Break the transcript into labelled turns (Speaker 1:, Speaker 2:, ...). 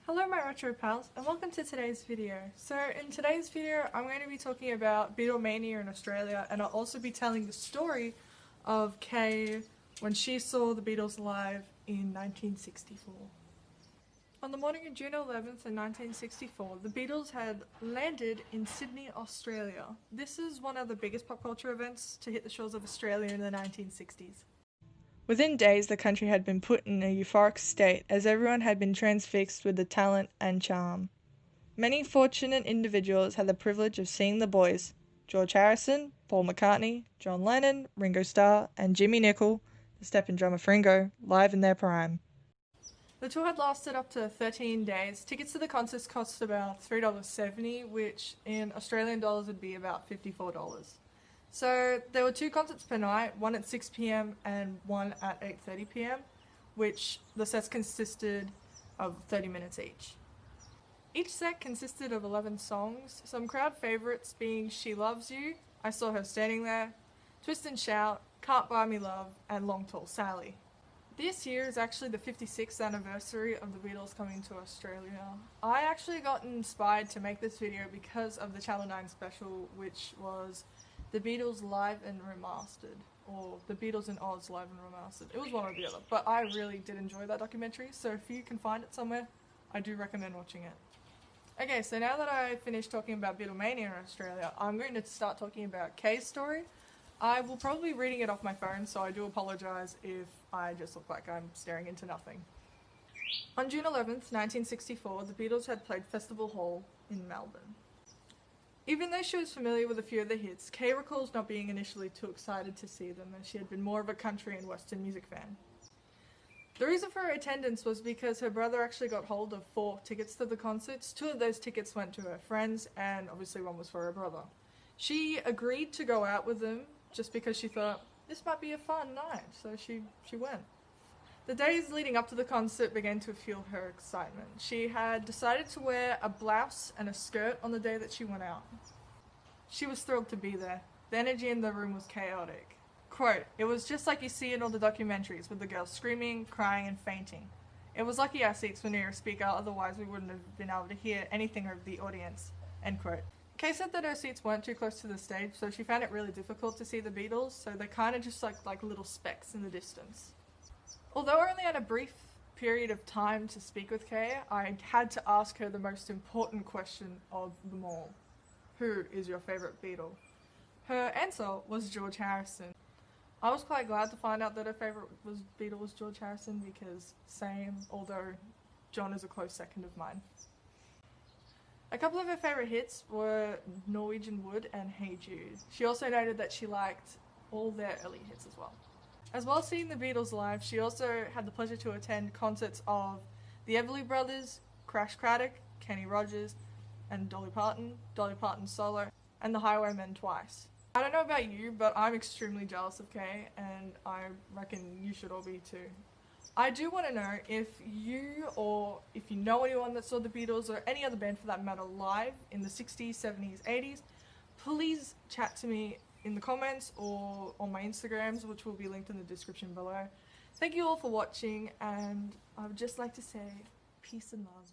Speaker 1: Hello my retro pals and welcome to today's video. So in today's video I'm going to be talking about Beatlemania in Australia, and I'll also be telling the story of Kay when she saw the Beatles live in 1964. On the morning of June 11th in 1964, the Beatles had landed in Sydney, Australia. This is one of the biggest pop culture events to hit the shores of Australia in the 1960s. Within days, the country had been put in a euphoric state as everyone had been transfixed with the talent and charm. Many fortunate individuals had the privilege of seeing the boys, George Harrison, Paul McCartney, John Lennon, Ringo Starr, and Jimmy Nicol, the step-in drummer for Ringo, live in their prime. The tour had lasted up to 13 days. Tickets to the concerts cost about $3.70, which in Australian dollars would be about $54. So there were two concerts per night, one at 6 p.m. and one at 8:30 p.m, which the sets consisted of 30 minutes each. Each set consisted of 11 songs, some crowd favourites being She Loves You, I Saw Her Standing There, Twist and Shout, Can't Buy Me Love, and Long Tall Sally. This year is actually the 56th anniversary of the Beatles coming to Australia. I actually got inspired to make this video because of the Channel 9 special, which was The Beatles Live and Remastered, or The Beatles in Oz Live and Remastered. It was one or the other, but I really did enjoy that documentary, so if you can find it somewhere, I do recommend watching it. Okay, so now that I finished talking about Beatlemania in Australia, I'm going to start talking about Kay's story. I will probably be reading it off my phone, so I do apologise if I just look like I'm staring into nothing. On June 11th, 1964, the Beatles had played Festival Hall in Melbourne. Even though she was familiar with a few of the hits, Kay recalls not being initially too excited to see them, as she had been more of a country and western music fan. The reason for her attendance was because her brother actually got hold of 4 tickets to the concerts. 2 of those tickets went to her friends, and obviously one was for her brother. She agreed to go out with them just because she thought this might be a fun night, so she went. The days leading up to the concert began to fuel her excitement. She had decided to wear a blouse and a skirt on the day that she went out. She was thrilled to be there. The energy in the room was chaotic. Quote, "It was just like you see in all the documentaries, with the girls screaming, crying, and fainting. It was lucky our seats were near a speaker, otherwise we wouldn't have been able to hear anything of the audience." End quote. Kay said that her seats weren't too close to the stage, so she found it really difficult to see the Beatles, so they're kind of just like little specks in the distance. Although I only had a brief period of time to speak with Kay, I had to ask her the most important question of them all. Who is your favourite Beatle? Her answer was George Harrison. I was quite glad to find out that her favourite Beatle was George Harrison, because same, although John is a close second of mine. A couple of her favourite hits were Norwegian Wood and Hey Jude. She also noted that she liked all their early hits as well. As well as seeing the Beatles live, she also had the pleasure to attend concerts of the Everly Brothers, Crash Craddock, Kenny Rogers, and Dolly Parton solo, and the Highwaymen twice. I don't know about you, but I'm extremely jealous of Kay, and I reckon you should all be too. I do want to know if you know anyone that saw the Beatles, or any other band for that matter, live in the 60s, 70s, 80s, please chat to me in the comments or on my Instagrams, which will be linked in the description below. Thank you all for watching, and I would just like to say peace and love.